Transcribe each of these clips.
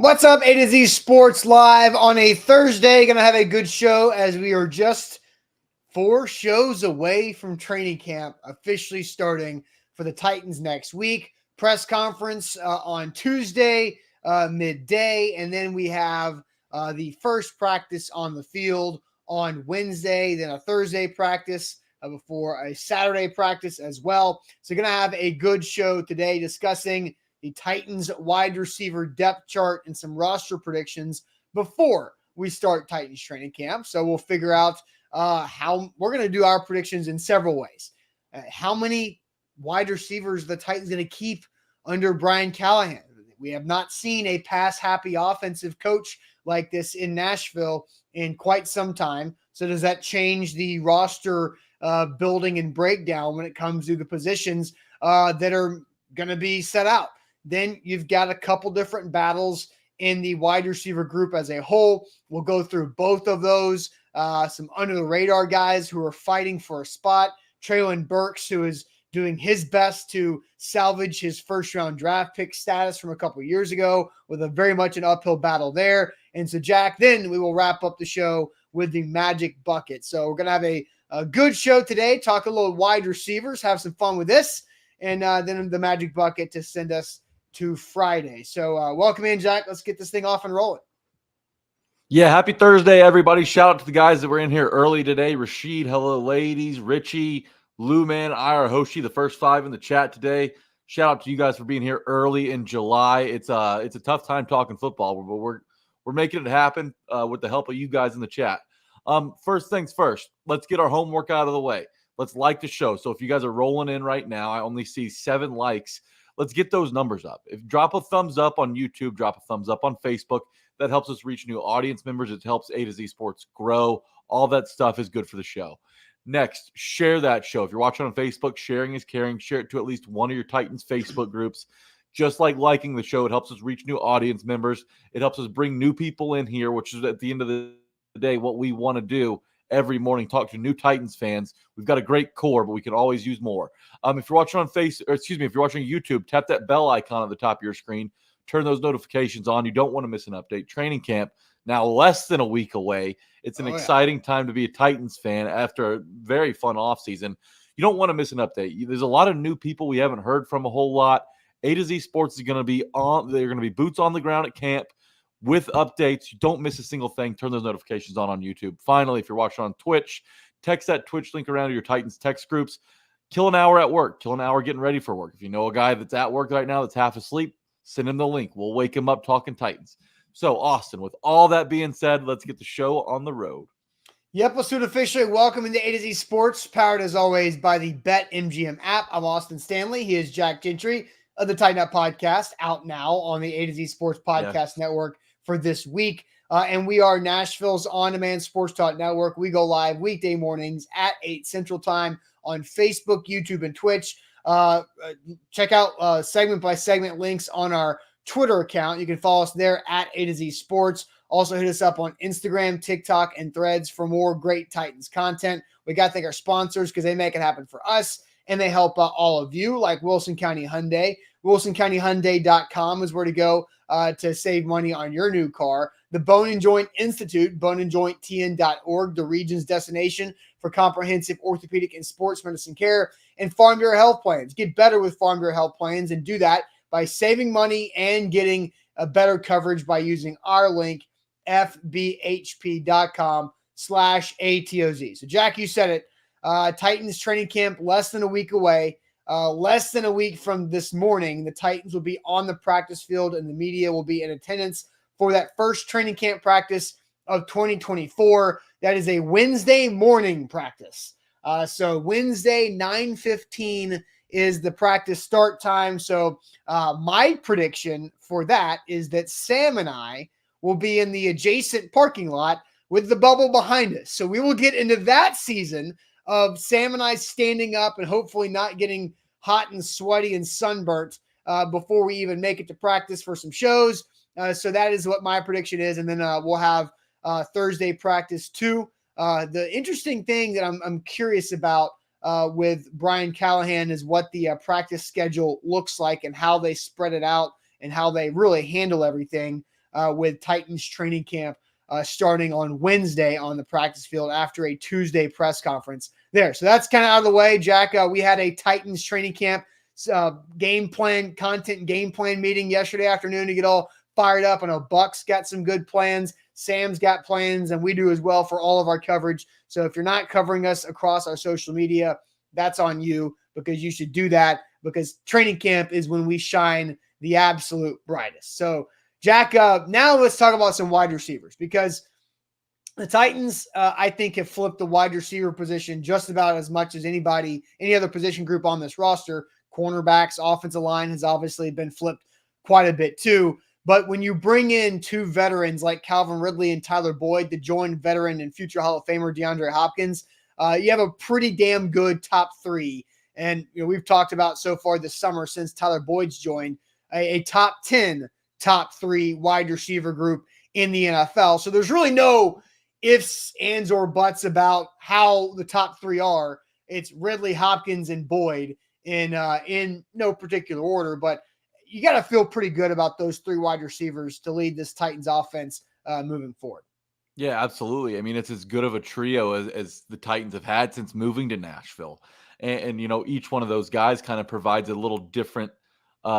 What's up, A to Z Sports Live on a Thursday. Going to have a good show as we are just 4 shows away from training camp officially starting for the Titans next week. Press conference on Tuesday, midday, and then we have the first practice on the field on Wednesday, then a Thursday practice before a Saturday practice as well. So going to have a good show today discussing the Titans wide receiver depth chart and some roster predictions before we start Titans training camp. So we'll figure out how we're going to do our predictions in several ways. How many wide receivers the Titans going to keep under Brian Callahan? We have not seen a pass-happy offensive coach like this in Nashville in quite some time. So does that change the roster building and breakdown when it comes to the positions that are going to be set out? Then you've got a couple different battles in the wide receiver group as a whole. We'll go through both of those. Some under-the-radar guys who are fighting for a spot. Traylon Burks, who is doing his best to salvage his first-round draft pick status from a couple years ago with a very much an uphill battle there. And so, Jack, then we will wrap up the show with the Magic Bucket. So we're going to have a good show today, talk a little wide receivers, have some fun with this, and then the Magic Bucket to send us to Friday. So welcome in, Jack. Let's get this thing off and rolling. Yeah, happy Thursday, everybody. Shout out to the guys that were in here early today. Rashid, hello, ladies. Richie, Lou Man, Ira, Hoshi, the first 5 in the chat today. Shout out to you guys for being here early in July. It's a tough time talking football, but we're making it happen with the help of you guys in the chat. First things first, let's get our homework out of the way. Let's like the show. So if you guys are rolling in right now, I only see 7 likes. Let's get those numbers up. Drop a thumbs up on YouTube, drop a thumbs up on Facebook. That helps us reach new audience members. It helps A to Z Sports grow. All that stuff is good for the show. Next, share that show. If you're watching on Facebook, sharing is caring. Share it to at least one of your Titans Facebook groups. Just like liking the show, it helps us reach new audience members. It helps us bring new people in here, which is at the end of the day what we want to do every morning, talk to new Titans fans. We've got a great core, but we can always use more. If you're watching on if you're watching YouTube, tap that bell icon at the top of your screen. Turn those notifications on. You don't want to miss an update. Training camp now less than a week away. It's an exciting time to be a Titans fan after a very fun offseason. You don't want to miss an update. There's a lot of new people we haven't heard from a whole lot. A to Z Sports is going to be on. They're going to be boots on the ground at camp with updates. You don't miss a single thing. Turn those notifications on YouTube. Finally, if you're watching on Twitch, text that Twitch link around to your Titans text groups. Kill an hour at work. Kill an hour getting ready for work. If you know a guy that's at work right now that's half asleep, send him the link. We'll wake him up talking Titans. So, Austin, with all that being said, let's get the show on the road. Yep, let's do it officially. Welcome into A to Z Sports, powered as always by the BetMGM app. I'm Austin Stanley. He is Jack Gentry of the Tighten Up Podcast, out now on the A to Z Sports Podcast Network for this week. And we are Nashville's on-demand sports talk network. We go live weekday mornings at 8 Central Time on Facebook, YouTube, and Twitch. Check out segment-by-segment links on our Twitter account. You can follow us there at A to Z Sports. Also hit us up on Instagram, TikTok, and Threads for more great Titans content. We got to thank our sponsors because they make it happen for us, and they help all of you, like Wilson County Hyundai. WilsonCountyHyundai.com is where to go to save money on your new car. The Bone and Joint Institute, boneandjointtn.org, the region's destination for comprehensive orthopedic and sports medicine care, and Farm Bureau Health Plans. Get better with Farm Bureau Health Plans, and do that by saving money and getting a better coverage by using our link, fbhp.com/ATOZ. So, Jack, you said it. Titans training camp less than a week away. Less than a week from this morning, the Titans will be on the practice field, and the media will be in attendance for that first training camp practice of 2024. That is a Wednesday morning practice. So Wednesday, 9:15 is the practice start time. So my prediction for that is that Sam and I will be in the adjacent parking lot with the bubble behind us. So we will get into that season of Sam and I standing up and hopefully not getting hot and sweaty and sunburnt before we even make it to practice for some shows. So that is what my prediction is. And then we'll have Thursday practice too. The interesting thing that I'm curious about with Brian Callahan is what the practice schedule looks like and how they spread it out and how they really handle everything. with Titans training camp starting on Wednesday on the practice field after a Tuesday press conference there. So that's kind of out of the way, Jack. We had a Titans training camp game plan meeting yesterday afternoon to get all fired up. I know Bucks got some good plans. Sam's got plans, and we do as well for all of our coverage. So if you're not covering us across our social media, that's on you, because you should do that, because training camp is when we shine the absolute brightest. So Jack, now let's talk about some wide receivers, because the Titans, I think, have flipped the wide receiver position just about as much as any other position group on this roster. Cornerbacks, offensive line has obviously been flipped quite a bit too. But when you bring in two veterans like Calvin Ridley and Tyler Boyd, the joint veteran and future Hall of Famer DeAndre Hopkins, you have a pretty damn good top three. And we've talked about so far this summer, since Tyler Boyd's joined, a top 10, top three wide receiver group in the NFL. So there's really no ifs, ands, or buts about how the top three are. It's Ridley, Hopkins, and Boyd in no particular order, but you got to feel pretty good about those three wide receivers to lead this Titans offense moving forward. Yeah, absolutely. I mean, it's as good of a trio as the Titans have had since moving to Nashville. And each one of those guys kind of provides a little different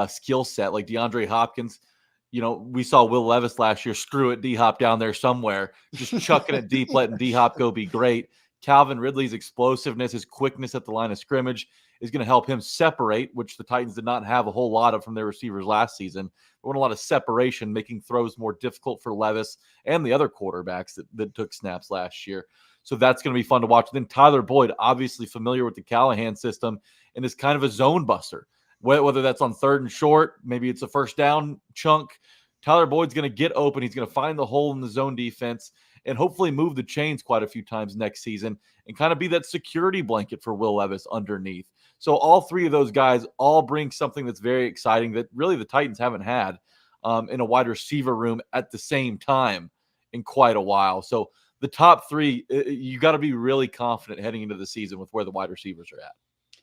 skill set. Like DeAndre Hopkins, we saw Will Levis last year. Screw it, D-Hop down there somewhere. Just chucking it deep, letting D-Hop go be great. Calvin Ridley's explosiveness, his quickness at the line of scrimmage is going to help him separate, which the Titans did not have a whole lot of from their receivers last season. There wasn't a lot of separation, making throws more difficult for Levis and the other quarterbacks that took snaps last year. So that's going to be fun to watch. Then Tyler Boyd, obviously familiar with the Callahan system, and is kind of a zone buster. Whether that's on third and short, maybe it's a first down chunk, Tyler Boyd's going to get open. He's going to find the hole in the zone defense and hopefully move the chains quite a few times next season and kind of be that security blanket for Will Levis underneath. So all three of those guys all bring something that's very exciting that really the Titans haven't had in a wide receiver room at the same time in quite a while. So the top three, you got to be really confident heading into the season with where the wide receivers are at.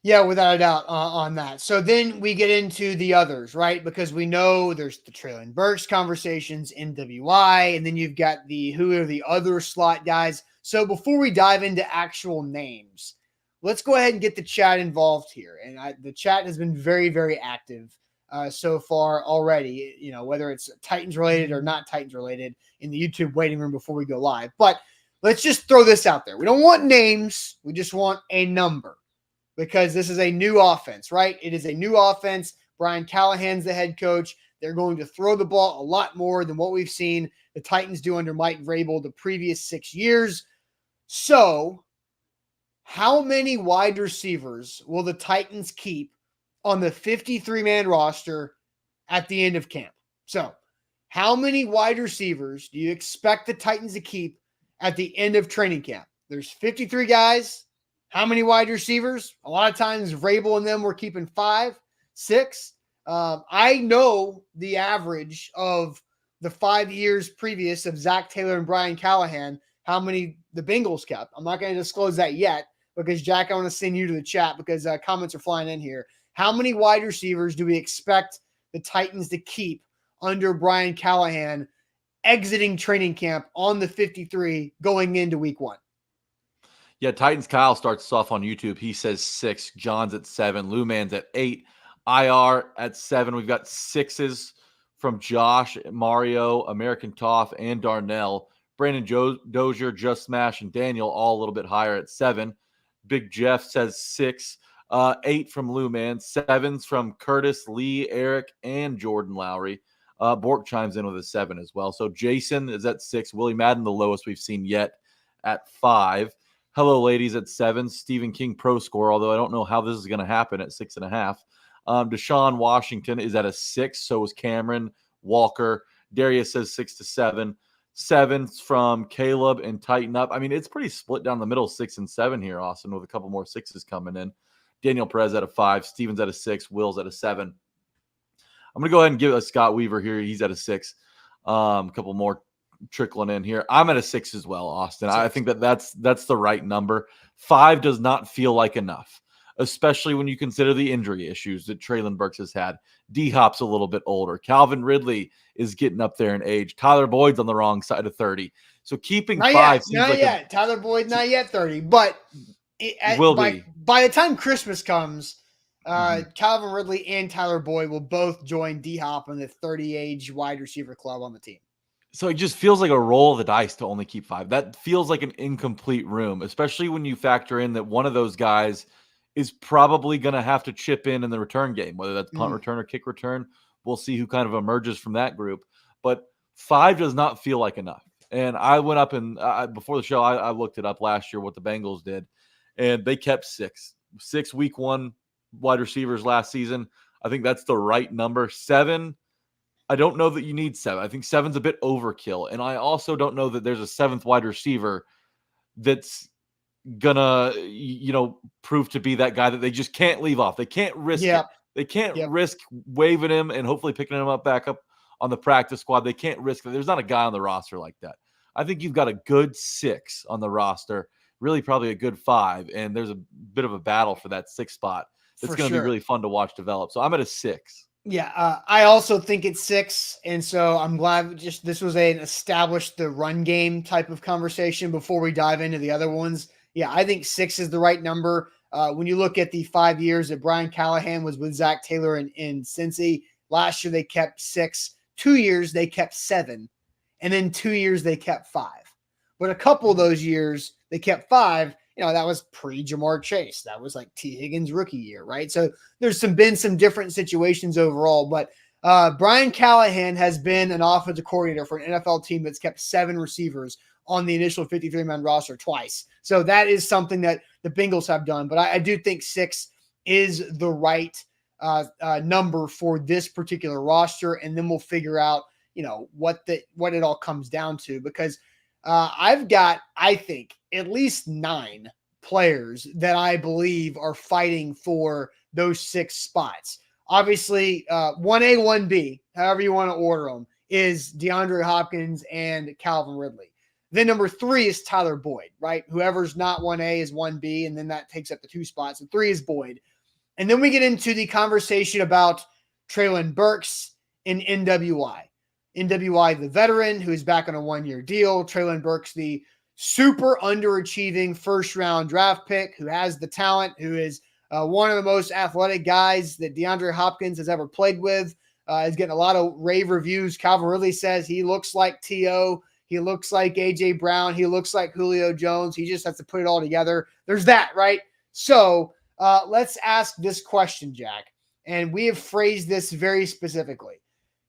Yeah, without a doubt on that. So then we get into the others, right? Because we know there's the Traylon Burks conversations, NWI, and then you've got who are the other slot guys. So before we dive into actual names, let's go ahead and get the chat involved here. And the chat has been very, very active so far already, whether it's Titans related or not Titans related in the YouTube waiting room before we go live. But let's just throw this out there. We don't want names. We just want a number, because this is a new offense, right? It is a new offense. Brian Callahan's the head coach. They're going to throw the ball a lot more than what we've seen the Titans do under Mike Vrabel the previous 6 years. So how many wide receivers will the Titans keep on the 53-man roster at the end of camp? So how many wide receivers do you expect the Titans to keep at the end of training camp? There's 53 guys. How many wide receivers? A lot of times Vrabel and them were keeping 5, 6. I know the average of the 5 years previous of Zach Taylor and Brian Callahan, how many the Bengals kept. I'm not going to disclose that yet, because, Jack, I want to send you to the chat because comments are flying in here. How many wide receivers do we expect the Titans to keep under Brian Callahan exiting training camp on the 53 going into week 1? Yeah, Titans Kyle starts us off on YouTube. He says 6. John's at 7. Lou Man's at 8. IR at 7. We've got 6s from Josh, Mario, American Toff, and Darnell. Brandon Dozier, Just Smash, and Daniel all a little bit higher at 7. Big Jeff says 6. 8 from Lou Man. 7s from Curtis, Lee, Eric, and Jordan Lowry. Bork chimes in with a 7 as well. So Jason is at 6. Willie Madden, the lowest we've seen yet, at 5. Hello, ladies, at 7. Stephen King Pro Score, although I don't know how this is going to happen at 6.5. Deshaun Washington is at a 6. So is Cameron Walker. Darius says 6 to 7. 7s from Caleb and Tighten Up. I mean, it's pretty split down the middle, 6 and 7 here, Austin, with a couple more 6s coming in. Daniel Perez at a 5. Steven's at a 6. Will's at a 7. I'm going to go ahead and give a Scott Weaver here. He's at a 6. A couple more trickling in here. I'm at a 6 as well, Austin. 6. I think that's the right number. 5 does not feel like enough. especially when you consider the injury issues that Treylon Burks has had. D-Hop's a little bit older. Calvin Ridley is getting up there in age. Tyler Boyd's on the wrong side of 30. So keeping Not five yet. seems Not like yet. Tyler Boyd, not yet 30. But be. by the time Christmas comes, Mhm. Calvin Ridley and Tyler Boyd will both join D-Hop in the 30-age wide receiver club on the team. So it just feels like a roll of the dice to only keep five. That feels like an incomplete room, especially when you factor in that one of those guys is probably going to have to chip in the return game, whether that's punt return or kick return. We'll see who kind of emerges from that group. But five does not feel like enough. And I went up and before the show, I looked it up last year what the Bengals did, and they kept six week one wide receivers last season. I think that's the right number. 7. I don't know that you need 7. I think 7's a bit overkill. And I also don't know that there's a 7th wide receiver that's gonna, prove to be that guy that they just can't leave off. They can't risk it. They can't risk waving him and hopefully picking him up back up on the practice squad. They can't risk it. There's not a guy on the roster like that. I think you've got a good 6 on the roster, really probably a good 5. And there's a bit of a battle for that 6th spot. It's going to be really fun to watch develop. So I'm at a 6. Yeah, I also think it's 6, and so I'm glad this was an established the run game type of conversation before we dive into the other ones. Yeah, I think 6 is the right number. When you look at the 5 years that Brian Callahan was with Zach Taylor in Cincy, last year they kept 6. 2 years they kept 7, and then 2 years they kept 5. But a couple of those years they kept 5. That was pre-Jamar Chase. That was like T. Higgins' rookie year, right? So there's been some different situations overall. But Brian Callahan has been an offensive coordinator for an NFL team that's kept 7 receivers on the initial 53-man roster twice. So that is something that the Bengals have done. But I do think 6 is the right number for this particular roster. And then we'll figure out, what it all comes down to. Because I've got, I think, at least 9 players that I believe are fighting for those 6 spots. Obviously, 1A, 1B, however you want to order them, is DeAndre Hopkins and Calvin Ridley. Then number 3 is Tyler Boyd, right? Whoever's not 1A is 1B, and then that takes up the 2 spots. And 3 is Boyd. And then we get into the conversation about Treylon Burks and NWI. NWI, the veteran, who is back on a 1-year deal. Treylon Burks, the super underachieving first-round draft pick who has the talent, who is one of the most athletic guys that DeAndre Hopkins has ever played with. Is getting a lot of rave reviews. Calvin Ridley says he looks like T.O., he looks like A.J. Brown, he looks like Julio Jones. He just has to put it all together. There's that, right? So let's ask this question, Jack. And we have phrased this very specifically.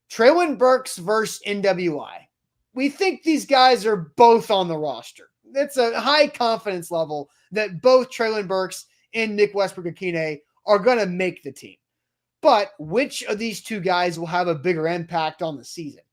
Treylon Burks versus NWI. We think these guys are both on the roster. That's a high confidence level that both Treylon Burks and Nick Westbrook-Akine are going to make the team. But which of these 2 guys will have a bigger impact on the season?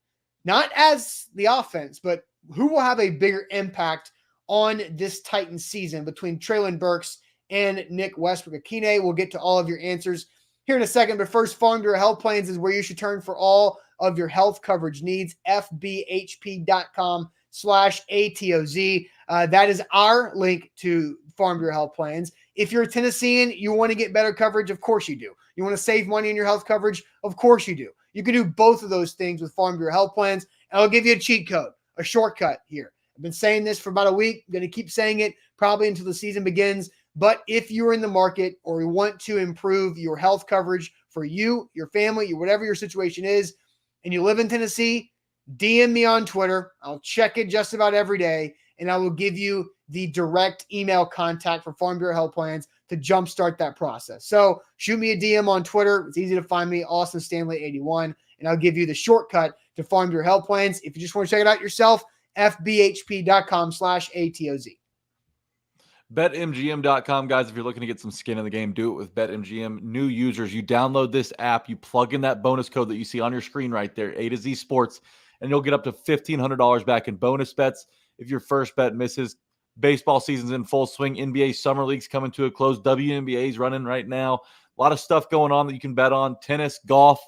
Not as the offense, but who will have a bigger impact on this Titans season between Treylon Burks and Nick Westbrook-Akine? We'll get to all of your answers here in a second. But first, Farm Bureau Health Plans is where you should turn for all of your health coverage needs. FBHP.com/ATOZ. That is our link to Farm Bureau Health Plans. If you're a Tennessean, you want to get better coverage, of course you do. You want to save money in your health coverage, of course you do. You can do both of those things with Farm Bureau Health Plans, and I'll give you a cheat code, a shortcut here. I've been saying this for about a week. I'm going to keep saying it probably until the season begins. But if you're in the market or you want to improve your health coverage for you, your family, whatever your situation is, and you live in Tennessee, DM me on Twitter. I'll check it just about every day, and I will give you the direct email contact for Farm Bureau Health Plans to jumpstart that process. So shoot me a DM on Twitter. It's easy to find me, Austin Stanley 81, and I'll give you the shortcut to Farm Bureau Health Plans. If you just want to check it out yourself, FBHP.com/ATOZ. BetMGM.com, guys. If you're looking to get some skin in the game, do it with BetMGM. New users, you download this app, you plug in that bonus code that you see on your screen right there, A to Z Sports, and you'll get up to $1,500 back in bonus bets if your first bet misses. Baseball season's in full swing. NBA Summer League's coming to a close. WNBA's running right now. A lot of stuff going on that you can bet on. Tennis, golf,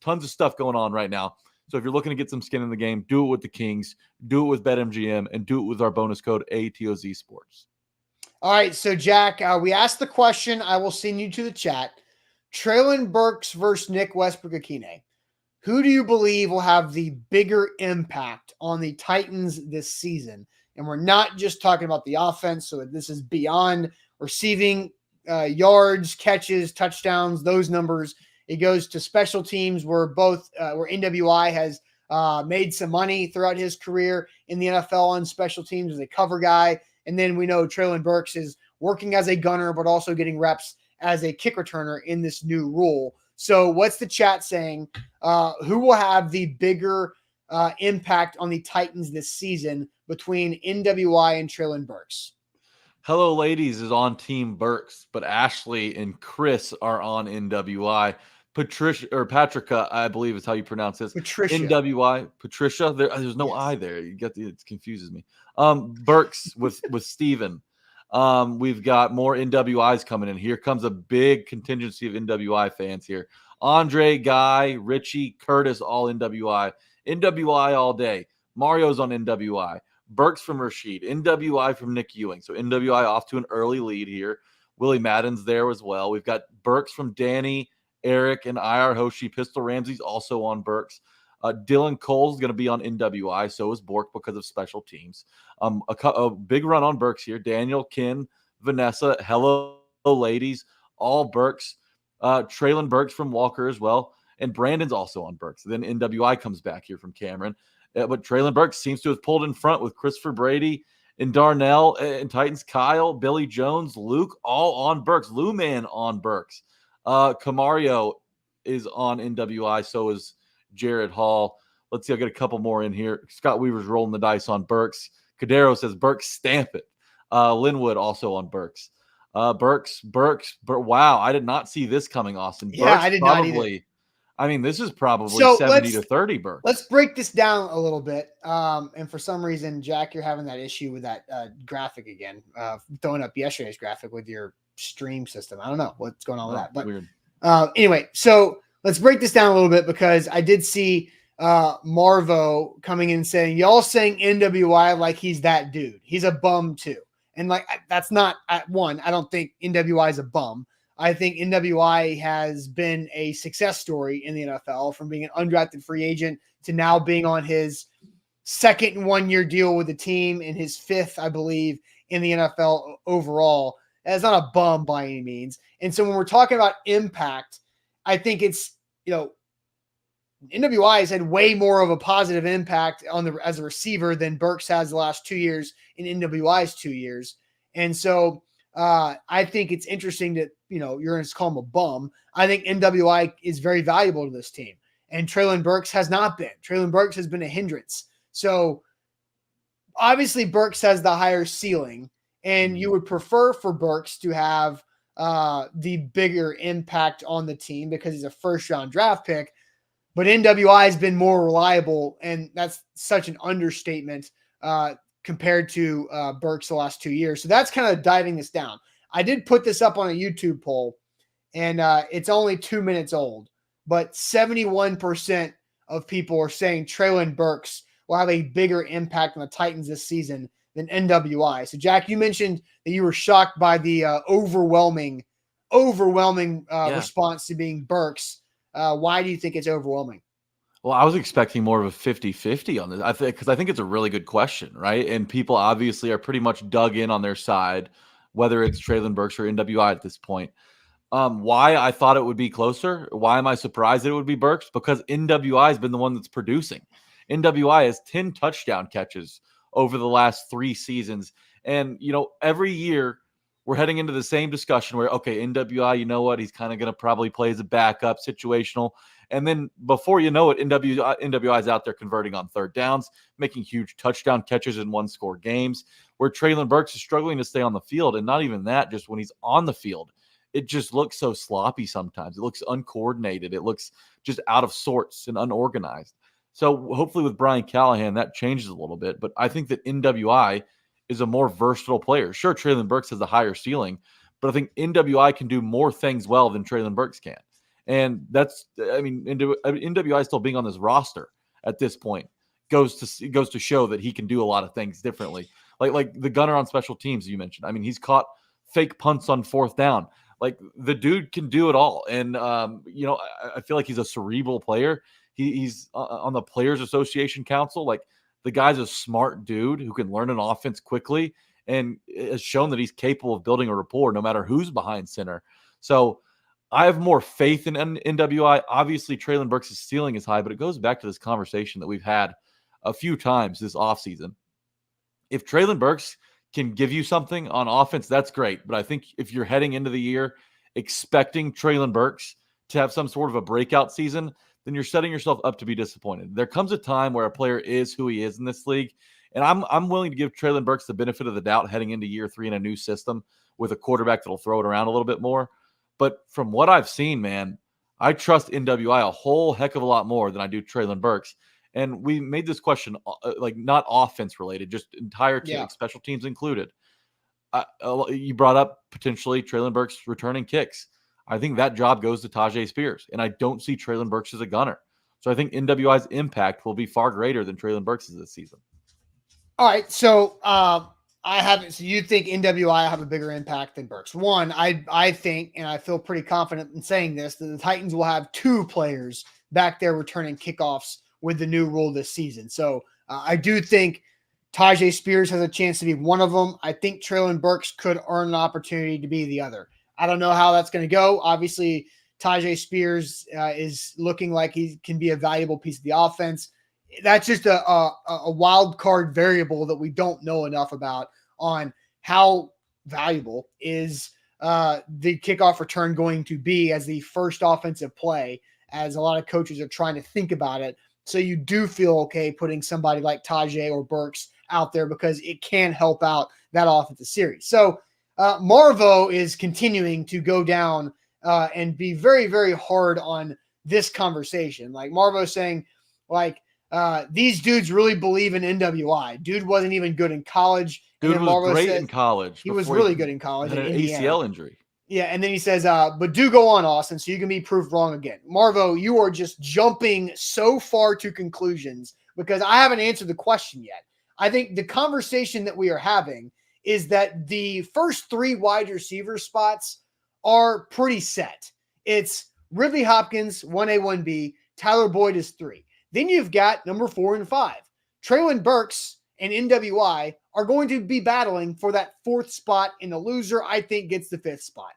tons of stuff going on right now. So if you're looking to get some skin in the game, do it with the Kings, do it with BetMGM, and do it with our bonus code ATOZ Sports. All right, so Jack, we asked the question. I will send you to the chat. Traylon Burks versus Nick Westbrook-Akine. Who do you believe will have the bigger impact on the Titans this season? And we're not just talking about the offense, so this is beyond receiving yards, catches, touchdowns, those numbers. It goes to special teams where where NWI has made some money throughout his career in the NFL on special teams as a cover guy. And then we know Traylon Burks is working as a gunner, but also getting reps as a kick returner in this new rule. So what's the chat saying? Who will have the bigger impact on the Titans this season between NWI and Traylon Burks? Hello Ladies is on Team Burks, but Ashley and Chris are on NWI. Patricia, I believe is how you pronounce this. Patricia. NWI. Patricia. There's no I there. It confuses me. Burks with Steven. We've got more NWIs coming in. Here comes a big contingency of NWI fans here. Andre, Guy, Richie, Curtis, all NWI. NWI all day. Mario's on NWI. Burks from Rashid. NWI from Nick Ewing. So NWI off to an early lead here. Willie Madden's there as well. We've got Burks from Danny, Eric, and IR Hoshi. Pistol Ramsey's also on Burks. Dylan Cole's going to be on NWI. So is Bork because of special teams. A big run on Burks here. Daniel, Ken, Vanessa, hello ladies, all Burks. Traylon Burks from Walker as well. And Brandon's also on Burks. Then NWI comes back here from Cameron. But Traylon Burks seems to have pulled in front with Christopher Brady and Darnell and Titans. Kyle, Billy Jones, Luke, all on Burks. Lou Man on Burks. Camario is on NWI. So is Jared Hall. Let's see. I'll get a couple more in here. Scott Weaver's rolling the dice on Burks. Cadero says Burks stamp it. Linwood also on Burks. Burks. Wow, I did not see this coming, Austin. Yeah, Burks I did not either. I mean, this is probably So 70 to 30 Burks. Let's break this down a little bit. And for some reason, Jack, you're having that issue with that graphic again. Throwing up yesterday's graphic with your stream system. I don't know what's going on with that. But weird. Anyway, so let's break this down a little bit because I did see Marvo coming in saying, y'all saying NWI like he's that dude. He's a bum too. And like, that's not one. I don't think NWI is a bum. I think NWI has been a success story in the NFL from being an undrafted free agent to now being on his second 1-year deal with the team and his fifth, I believe, in the NFL overall. That's not a bum by any means. And so when we're talking about impact, I think it's, NWI has had way more of a positive impact as a receiver than Burks has the last 2 years in NWI's 2 years. And so I think it's interesting that, you're going to call him a bum. I think NWI is very valuable to this team. And Traylon Burks has not been. Traylon Burks has been a hindrance. So obviously Burks has the higher ceiling, and you would prefer for Burks to have the bigger impact on the team because he's a first-round draft pick. But NWI has been more reliable, and that's such an understatement compared to Burks the last 2 years. So that's kind of diving this down. I did put this up on a YouTube poll, and it's only 2 minutes old, but 71% of people are saying Traylon Burks will have a bigger impact on the Titans this season than NWI. So, Jack, you mentioned that you were shocked by the overwhelming response to being Burks. Why do you think it's overwhelming? Well, I was expecting more of a 50-50 on this. Because I think it's a really good question, right? And people obviously are pretty much dug in on their side, whether it's Traylon Burks or NWI at this point. Why I thought it would be closer? Why am I surprised that it would be Burks? Because NWI has been the one that's producing. NWI has 10 touchdown catches over the last 3 seasons. And, every year we're heading into the same discussion where, okay, NWI, you know what? He's kind of going to probably play as a backup, situational. And then before you know it, NWI is out there converting on third downs, making huge touchdown catches in one-score games, where Traylon Burks is struggling to stay on the field. And not even that, just when he's on the field, it just looks so sloppy sometimes. It looks uncoordinated. It looks just out of sorts and unorganized. So hopefully with Brian Callahan, that changes a little bit. But I think that NWI is a more versatile player. Sure, Traylon Burks has a higher ceiling, but I think NWI can do more things well than Traylon Burks can. And NWI still being on this roster at this point goes to show that he can do a lot of things differently. Like the gunner on special teams you mentioned. I mean, he's caught fake punts on fourth down. Like the dude can do it all. And, I feel like he's a cerebral player. He's on the Players Association Council. Like the guy's a smart dude who can learn an offense quickly and has shown that he's capable of building a rapport no matter who's behind center. So I have more faith in NWI. Obviously, Treylon Burks' ceiling is high, but it goes back to this conversation that we've had a few times this offseason. If Treylon Burks can give you something on offense, that's great. But I think if you're heading into the year expecting Treylon Burks to have some sort of a breakout season, then you're setting yourself up to be disappointed. There comes a time where a player is who he is in this league, and I'm willing to give Treylon Burks the benefit of the doubt heading into year 3 in a new system with a quarterback that'll throw it around a little bit more. But from what I've seen, man, I trust NWI a whole heck of a lot more than I do Treylon Burks. And we made this question like not offense related, just entire team, special teams included. You brought up potentially Treylon Burks returning kicks. I think that job goes to Tajay Spears, and I don't see Treylon Burks as a gunner. So I think NWI's impact will be far greater than Treylon Burks' this season. All right, so So you think NWI have a bigger impact than Burks? One, I think, and I feel pretty confident in saying this, that the Titans will have 2 players back there returning kickoffs with the new rule this season. So I do think Tajay Spears has a chance to be one of them. I think Treylon Burks could earn an opportunity to be the other. I don't know how that's going to go. Obviously, Tajay Spears is looking like he can be a valuable piece of the offense. That's just a wild card variable that we don't know enough about on how valuable is the kickoff return going to be as the first offensive play, as a lot of coaches are trying to think about it. So you do feel okay putting somebody like Tajay or Burks out there because it can help out that offensive series. So Marvo is continuing to go down and be very, very hard on this conversation. Like Marvo saying, like, these dudes really believe in NWI. Dude wasn't even good in college. Dude was great in college. He was really good in college. Had an ACL injury. Yeah, and then he says, but do go on, Austin, so you can be proved wrong again. Marvo, you are just jumping so far to conclusions because I haven't answered the question yet. I think the conversation that we are having is that the first 3 wide receiver spots are pretty set. It's Ridley Hopkins, 1A, 1B. Tyler Boyd is 3. Then you've got number 4 and 5. Treylon Burks and NWI are going to be battling for that 4th spot, and the loser, I think, gets the 5th spot.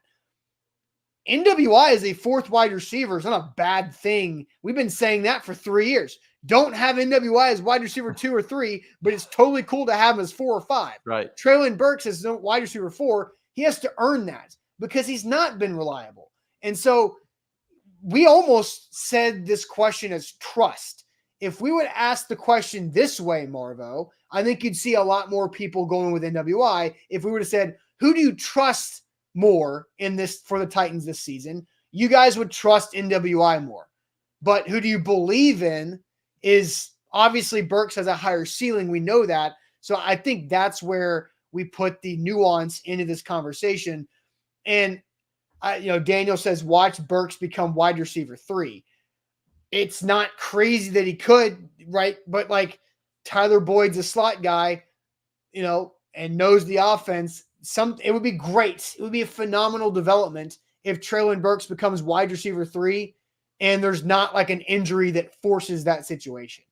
NWI is a 4th wide receiver. It's not a bad thing. We've been saying that for 3 years. Don't have NWI as wide receiver 2 or 3, but it's totally cool to have him as 4 or 5. Right. Treylon Burks is wide receiver 4. He has to earn that because he's not been reliable. And so we almost said this question as trust. If we would ask the question this way, Marvo, I think you'd see a lot more people going with NWI. If we would have said, who do you trust more in this for the Titans this season? You guys would trust NWI more. But who do you believe in is obviously Burks has a higher ceiling. We know that. So I think that's where we put the nuance into this conversation. And Daniel says, watch Burks become wide receiver 3. It's not crazy that he could, right? But like Tyler Boyd's a slot guy, and knows the offense. It would be great. It would be a phenomenal development if Treylon Burks becomes wide receiver 3 and there's not like an injury that forces that situation.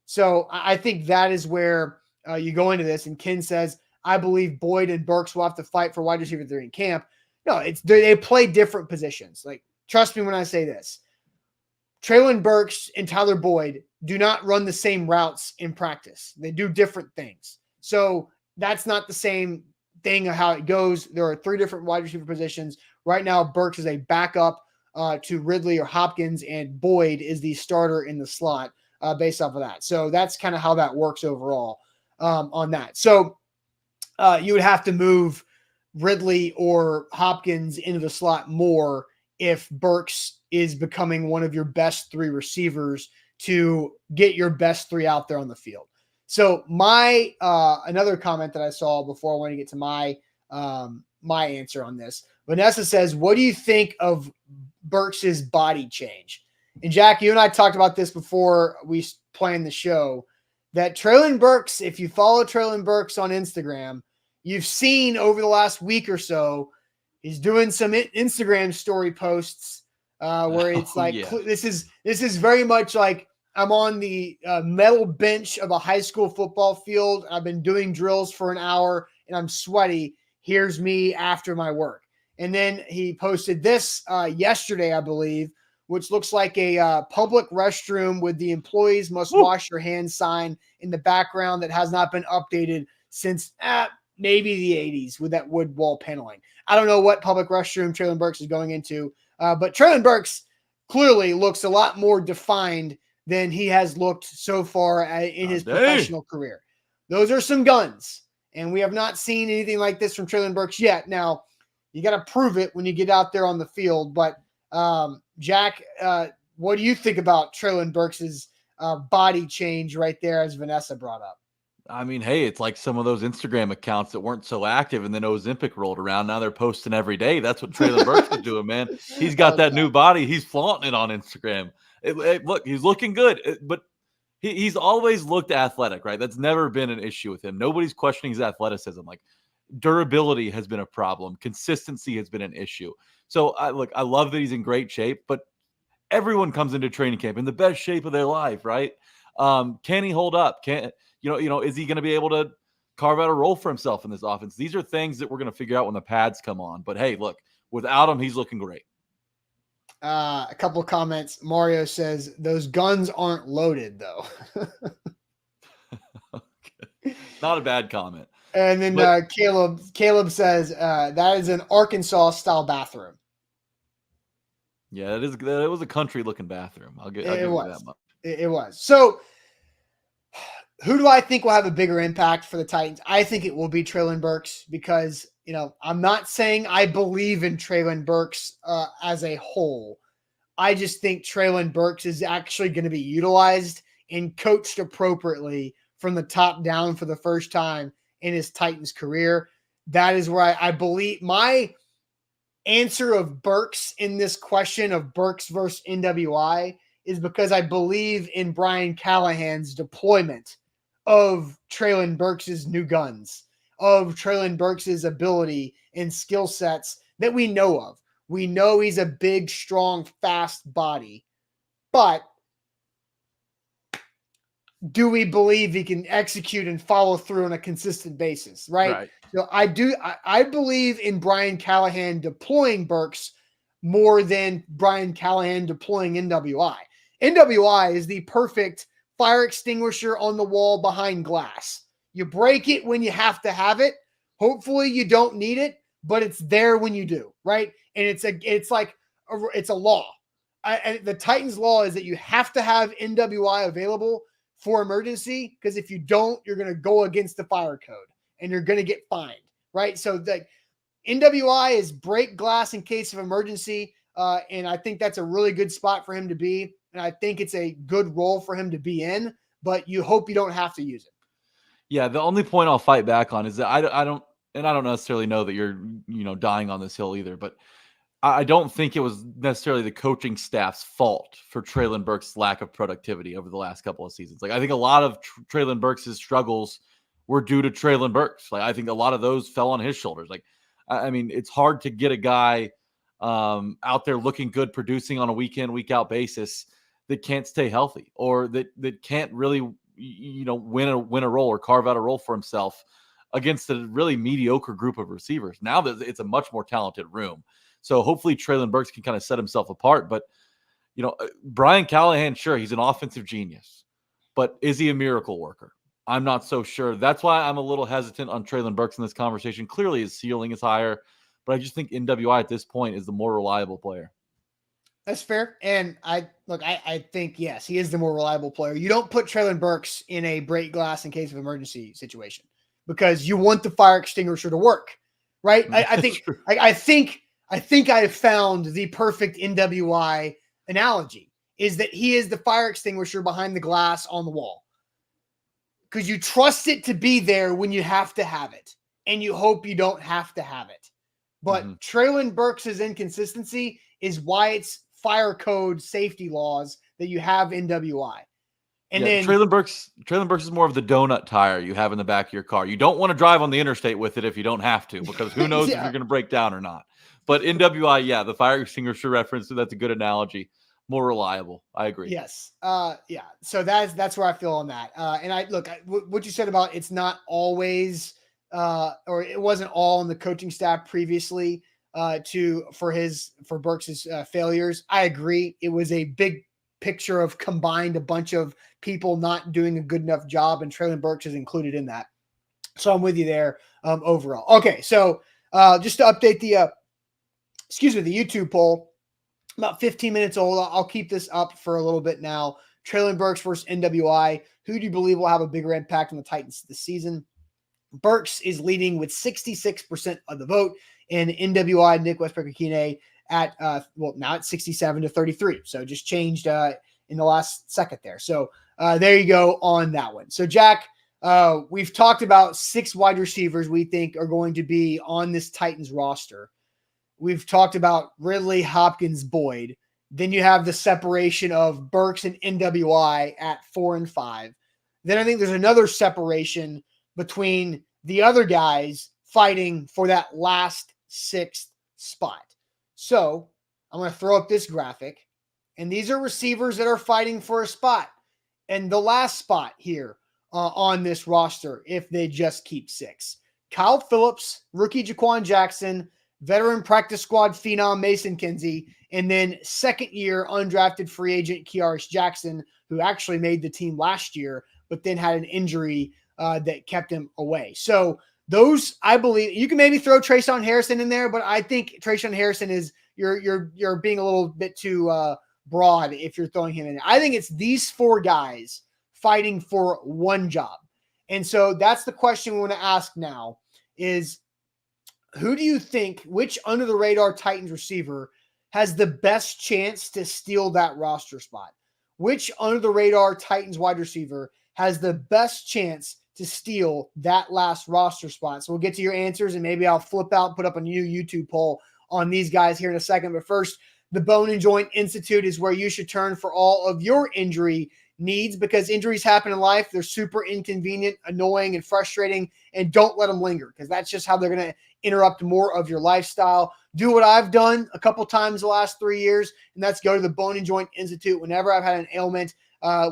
So I think that is where you go into this. And Ken says, I believe Boyd and Burks will have to fight for wide receiver 3 in camp. No, they play different positions. Like, trust me when I say this. Treylon Burks and Tyler Boyd do not run the same routes in practice. They do different things. So that's not the same thing of how it goes. There are 3 different wide receiver positions. Right now, Burks is a backup to Ridley or Hopkins, and Boyd is the starter in the slot based off of that. So that's kind of how that works overall on that. So you would have to move Ridley or Hopkins into the slot more if Burks is becoming one of your best 3 receivers to get your best 3 out there on the field. So my another comment that I saw before I want to get to my my answer on this, Vanessa says, what do you think of Burks's body change? And Jack, you and I talked about this before we planned the show. that Traylon Burks, if you follow Traylon Burks on Instagram, you've seen over the last week or so, he's doing some Instagram story posts where it's like, yeah. this is very much like I'm on the metal bench of a high school football field. I've been doing drills for an hour and I'm sweaty. Here's me after my work. And then he posted this yesterday, I believe, which looks like a public restroom with the employees must wash your hands sign in the background that has not been updated since maybe the 80s with that wood wall paneling. I don't know what public restroom Traylon Burks is going into, but Traylon Burks clearly looks a lot more defined than he has looked so far in his professional career. Those are some guns, and we have not seen anything like this from Traylon Burks yet. Now, you got to prove it when you get out there on the field, but Jack, what do you think about Traylon Burks' body change right there, as Vanessa brought up? I mean, hey, it's like some of those Instagram accounts that weren't so active and then Ozempic rolled around. Now they're posting every day. That's what Traylon Burks is doing, man. He's got that new body. He's flaunting it on Instagram. Look, he's looking good, but he's always looked athletic, right? That's never been an issue with him. Nobody's questioning his athleticism. Like, durability has been a problem. Consistency has been an issue. So I love that he's in great shape, but everyone comes into training camp in the best shape of their life, right? Can he hold up? Is he going to be able to carve out a role for himself in this offense? These are things that we're going to figure out when the pads come on. But hey, look, without him, he's looking great. A couple of comments. Mario says those guns aren't loaded though. Okay. Not a bad comment. And then Caleb says that is an Arkansas style bathroom. Yeah, it was a country looking bathroom. I'll give you that much. It was. So who do I think will have a bigger impact for the Titans? I think it will be Traylon Burks because, I'm not saying I believe in Traylon Burks as a whole. I just think Traylon Burks is actually going to be utilized and coached appropriately from the top down for the first time in his Titans career. That is where I believe my answer of Burks in this question of Burks versus NWI is because I believe in Brian Callahan's deployment of Traylon Burks' new guns, of Traylon Burks' ability and skill sets that we know of. We know he's a big, strong, fast body, but do we believe he can execute and follow through on a consistent basis, right? So I believe in Brian Callahan deploying Burks more than Brian Callahan deploying NWI. NWI is the perfect fire extinguisher on the wall behind glass. You break it when you have to have it. Hopefully you don't need it, but it's there when you do, right? And it's a law. The Titans law is that you have to have NWI available for emergency, because if you don't, you're going to go against the fire code and you're going to get fined, right? So the NWI is break glass in case of emergency, and I think that's a really good spot for him to be, and I think it's a good role for him to be in, but you hope you don't have to use it. Yeah, the only point I'll fight back on is that I don't necessarily know that you're dying on this hill either, but I don't think it was necessarily the coaching staff's fault for Traylon Burks' lack of productivity over the last couple of seasons. Like, I think a lot of Traylon Burks' struggles were due to Traylon Burks. Like, I think a lot of those fell on his shoulders. Like, I mean, it's hard to get a guy out there looking good, producing on a week in, week out basis that can't stay healthy or that can't really, win a role or carve out a role for himself against a really mediocre group of receivers. Now that it's a much more talented room. So hopefully Traylon Burks can kind of set himself apart. But, Brian Callahan, sure, he's an offensive genius. But is he a miracle worker? I'm not so sure. That's why I'm a little hesitant on Traylon Burks in this conversation. Clearly his ceiling is higher. But I just think NWI at this point is the more reliable player. That's fair. And I think, yes, he is the more reliable player. You don't put Traylon Burks in a break glass in case of emergency situation because you want the fire extinguisher to work, right? I think I have found the perfect NWI analogy is that he is the fire extinguisher behind the glass on the wall because you trust it to be there when you have to have it and you hope you don't have to have it. But Traylon Burks' inconsistency is why it's fire code safety laws that you have NWI. And then Traylon Burks is more of the donut tire you have in the back of your car. You don't want to drive on the interstate with it if you don't have to, because who knows if you're going to break down or not. But NWI, the fire extinguisher reference, that's a good analogy. More reliable. I agree. Yes. Yeah. So that's where I feel on that. And what you said about it's not always, or it wasn't all on the coaching staff previously, for Burks's failures. I agree. It was a big picture of combined a bunch of people not doing a good enough job, and Traylon Burks is included in that. So I'm with you there overall. Okay. So just to update the YouTube poll, about 15 minutes old. I'll keep this up for a little bit now. Traylon Burks versus NWI. Who do you believe will have a bigger impact on the Titans this season? Burks is leading with 66% of the vote, and NWI Nick Westbrook-Akine at now it's 67-33. So just changed in the last second there. So there you go on that one. So Jack, we've talked about 6 wide receivers we think are going to be on this Titans roster. We've talked about Ridley, Hopkins, Boyd. Then you have the separation of Burks and NWI at 4 and 5. Then I think there's another separation between the other guys fighting for that last 6th spot. So I'm going to throw up this graphic, and these are receivers that are fighting for a spot. And the last spot here on this roster, if they just keep 6. Kyle Phillips, rookie Jaquan Jackson, veteran practice squad phenom Mason Kinsey, and then second-year undrafted free agent Kearis Jackson, who actually made the team last year, but then had an injury that kept him away. So those, I believe, you can maybe throw Trayshawn Harrison in there, but I think Trayshawn Harrison is you're being a little bit too broad if you're throwing him in. I think it's these 4 guys fighting for one job, and so that's the question we want to ask now: is who do you think, which under the radar Titans receiver has the best chance to steal that roster spot? Which under the radar Titans wide receiver has the best chance to steal that last roster spot? So we'll get to your answers, and maybe I'll flip out and put up a new YouTube poll on these guys here in a second. But first, the Bone and Joint Institute is where you should turn for all of your injury needs, because injuries happen in life. They're super inconvenient, annoying, and frustrating, and don't let them linger, because that's just how they're going to interrupt more of your lifestyle. Do what I've done a couple times the last 3 years, and that's go to the Bone and Joint Institute. Whenever I've had an ailment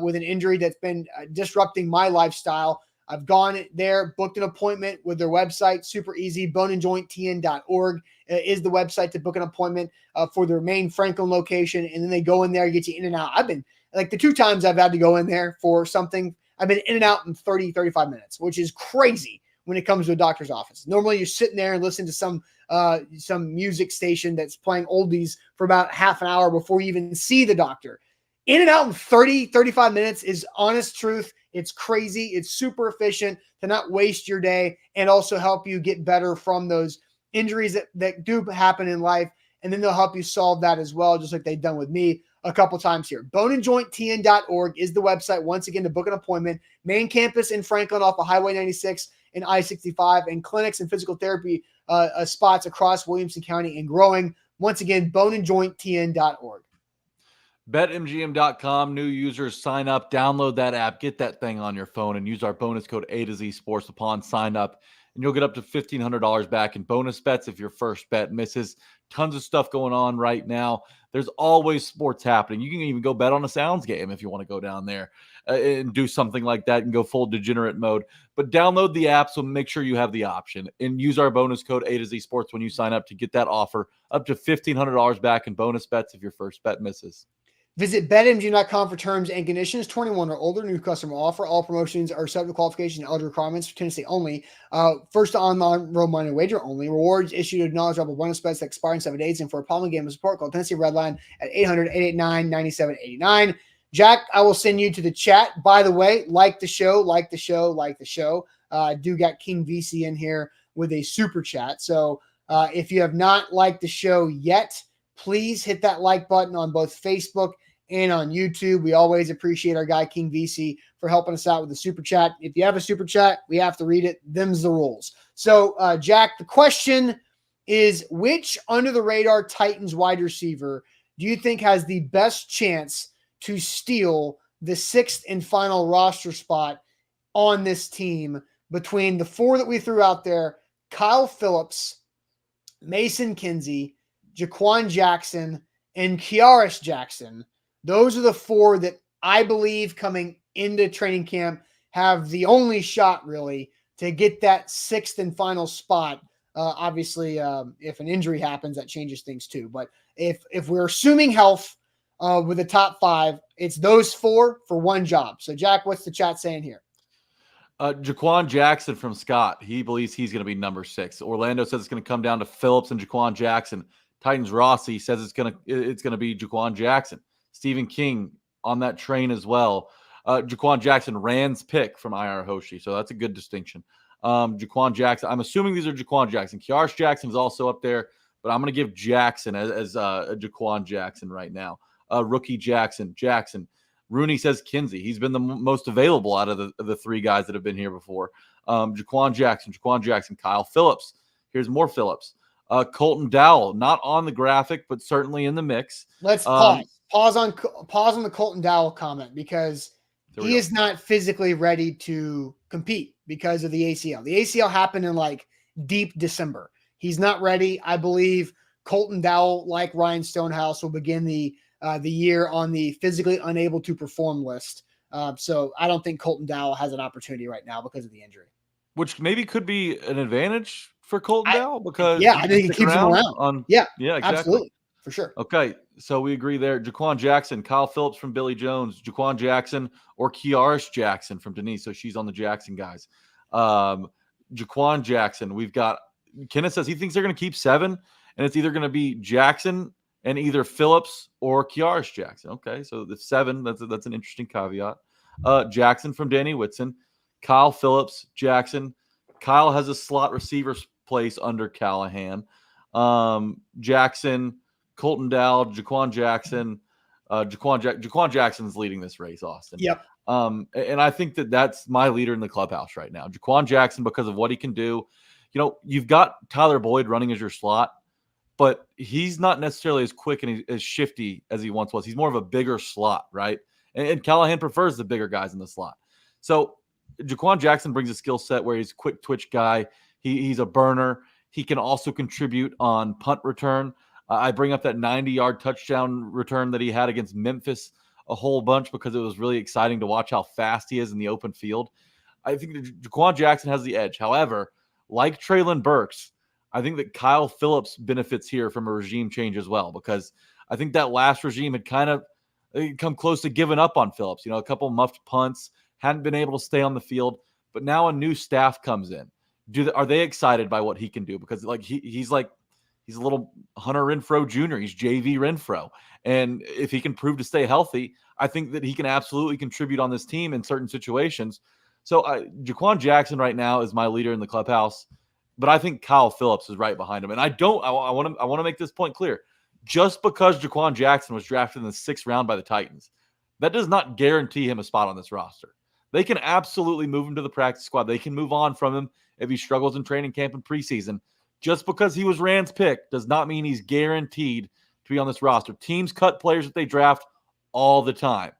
with an injury that's been disrupting my lifestyle, I've gone there, booked an appointment with their website. Super easy. boneandjointtn.org is the website to book an appointment for their main Franklin location, and then they go in there, get you in and out. I've been, like, the 2 times I've had to go in there for something, I've been in and out in 30, 35 minutes, which is crazy when it comes to a doctor's office. Normally you're sitting there and listening to some music station that's playing oldies for about half an hour before you even see the doctor. In and out in 30, 35 minutes is honest truth. It's crazy. It's super efficient to not waste your day and also help you get better from those injuries that do happen in life. And then they'll help you solve that as well, just like they've done with me a couple times here. boneandjointtn.org is the website, once again, to book an appointment. Main campus in Franklin off of Highway 96 and I-65, and clinics and physical therapy spots across Williamson County and growing. Once again, boneandjointtn.org. BetMGM.com, new users sign up, download that app, get that thing on your phone, and use our bonus code A to Z Sports upon sign up, and you'll get up to $1,500 back in bonus bets if your first bet misses. Tons of stuff going on right now. There's always sports happening. You can even go bet on a Sounds game if you want to go down there and do something like that and go full degenerate mode. But download the app, so make sure you have the option, and use our bonus code A to Z Sports when you sign up to get that offer up to $1,500 back in bonus bets if your first bet misses. Visit BetMGM.com for terms and conditions. 21 or older, new customer offer. All promotions are subject to qualification and eligible requirements for Tennessee only. First online real money wager only. Rewards issued to knowledgeable bonus bets that expire in 7 days. And for a problem game of support, call Tennessee Redline at 800-889-9789. Jack, I will send you to the chat. By the way, like the show. Do got King VC in here with a super chat. So if you have not liked the show yet, please hit that like button on both Facebook and on YouTube. We always appreciate our guy King VC for helping us out with the super chat. If you have a super chat, we have to read it. Them's the rules. So, Jack, the question is, which under the radar Titans wide receiver do you think has the best chance to steal the sixth and final roster spot on this team between the four that we threw out there: Kyle Phillips, Mason Kinsey, Jaquan Jackson, and Kiaris Jackson. Those are the four that I believe coming into training camp have the only shot really to get that sixth and final spot. Obviously, if an injury happens, that changes things too. But if we're assuming health with the top five, it's those four for one job. So, Jack, what's the chat saying here? Jaquan Jackson from Scott. He believes he's going to be number 6. Orlando says it's going to come down to Phillips and Jaquan Jackson. Titans Rossi says it's going to be Jaquan Jackson. Stephen King on that train as well. Jaquan Jackson, Rand's pick from IR Hoshi. So that's a good distinction. Jaquan Jackson. I'm assuming these are Jaquan Jackson. Kiaris Jackson is also up there, but I'm going to give Jackson as a Jaquan Jackson right now. Rookie Jackson. Rooney says Kinsey. He's been the most available out of the three guys that have been here before. Jaquan Jackson, Kyle Phillips. Here's more Phillips. Colton Dowell, not on the graphic, but certainly in the mix. Let's pause. Pause on the Colton Dowell comment because he is not physically ready to compete because of the ACL. The ACL happened in like deep December. He's not ready. I believe Colton Dowell, like Ryan Stonehouse, will begin the year on the physically unable to perform list. So I don't think Colton Dowell has an opportunity right now because of the injury. Which maybe could be an advantage for Colton Dowell because I think it keeps him around. Yeah, exactly. Absolutely. For sure. Okay, so we agree there. Jaquan Jackson, Kyle Phillips from Billy Jones, Jaquan Jackson or Kiaris Jackson from Denise. So she's on the Jackson guys. Jaquan Jackson, we've got Kenneth says he thinks they're going to keep 7, and it's either going to be Jackson and either Phillips or Kiaris Jackson. Okay, so the 7, that's an interesting caveat. Jackson from Danny Whitson, Kyle Phillips, Jackson. Kyle has a slot receiver place under Callahan. Jackson, Colton Dowell, Jaquan Jackson. Jaquan Jackson's leading this race, Austin. Yep. And I think that's my leader in the clubhouse right now. Jaquan Jackson, because of what he can do. You know, you've got Tyler Boyd running as your slot, but he's not necessarily as quick and as shifty as he once was. He's more of a bigger slot, right? And Callahan prefers the bigger guys in the slot. So Jaquan Jackson brings a skill set where he's a quick twitch guy. He's a burner. He can also contribute on punt return. I bring up that 90-yard touchdown return that he had against Memphis a whole bunch because it was really exciting to watch how fast he is in the open field. I think Jaquan Jackson has the edge. However, like Treylon Burks, I think that Kyle Phillips benefits here from a regime change as well because I think that last regime had kind of come close to giving up on Phillips. You know, a couple muffed punts, hadn't been able to stay on the field, but now a new staff comes in. Are they excited by what he can do? Because like he's a little Hunter Renfrow Jr. He's JV Renfrow. And if he can prove to stay healthy, I think that he can absolutely contribute on this team in certain situations. So Jaquan Jackson right now is my leader in the clubhouse, but I think Kyle Phillips is right behind him. And I want to make this point clear. Just because Jaquan Jackson was drafted in the 6th round by the Titans, that does not guarantee him a spot on this roster. They can absolutely move him to the practice squad. They can move on from him if he struggles in training camp and preseason. Just because he was Rand's pick does not mean he's guaranteed to be on this roster. Teams cut players that they draft all the time.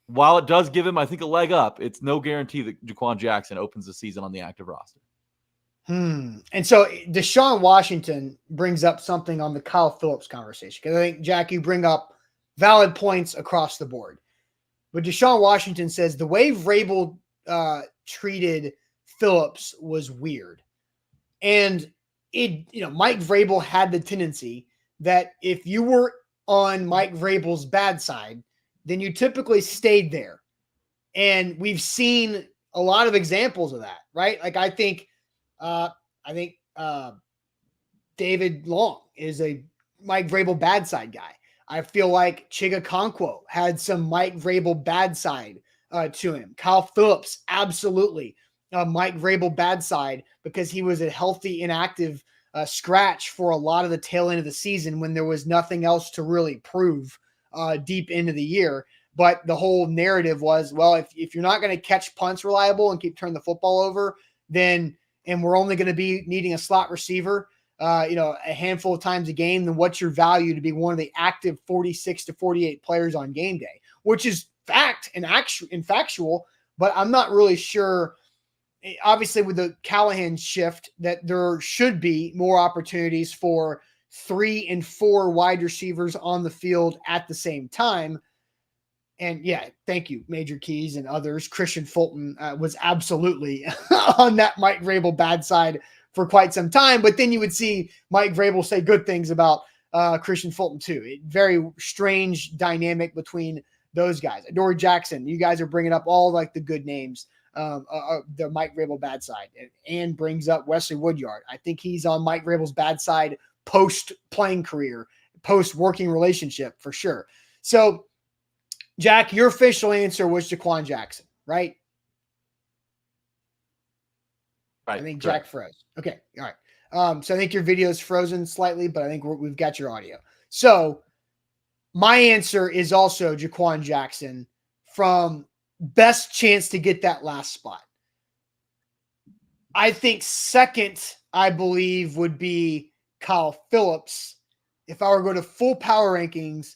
While it does give him, I think, a leg up, it's no guarantee that Jaquan Jackson opens the season on the active roster. And so Deshaun Washington brings up something on the Kyle Phillips conversation because I think, Jack, you bring up valid points across the board. But Deshaun Washington says the way Vrabel treated Phillips was weird. And Mike Vrabel had the tendency that if you were on Mike Vrabel's bad side, then you typically stayed there. And we've seen a lot of examples of that, right? Like I think David Long is a Mike Vrabel bad side guy. I feel like Chiga Okonkwo had some Mike Vrabel bad side to him. Kyle Phillips, absolutely. Mike Vrabel bad side because he was a healthy, inactive scratch for a lot of the tail end of the season when there was nothing else to really prove deep into the year. But the whole narrative was, well, if you're not going to catch punts reliable and keep turning the football over, then and we're only going to be needing a slot receiver, a handful of times a game, then what's your value to be one of the active 46 to 48 players on game day, which is fact and factual, but I'm not really sure. Obviously, with the Callahan shift, that there should be more opportunities for 3 and 4 wide receivers on the field at the same time. And yeah, thank you, Major Keys and others. Christian Fulton was absolutely on that Mike Vrabel bad side for quite some time. But then you would see Mike Vrabel say good things about Christian Fulton too. Very strange dynamic between those guys. Adoree Jackson, you guys are bringing up all like the good names. The Mike Vrabel bad side, and brings up Wesley Woodyard. I think he's on Mike Vrabel's bad side post playing career, post working relationship for sure. So, Jack, your official answer was Jaquan Jackson, right? Right. I think Jack froze. Okay, all right. So I think your video is frozen slightly, but I think we've got your audio. So my answer is also Jaquan Jackson from best chance to get that last spot. I think second, I believe, would be Kyle Phillips. If I were to go to full power rankings,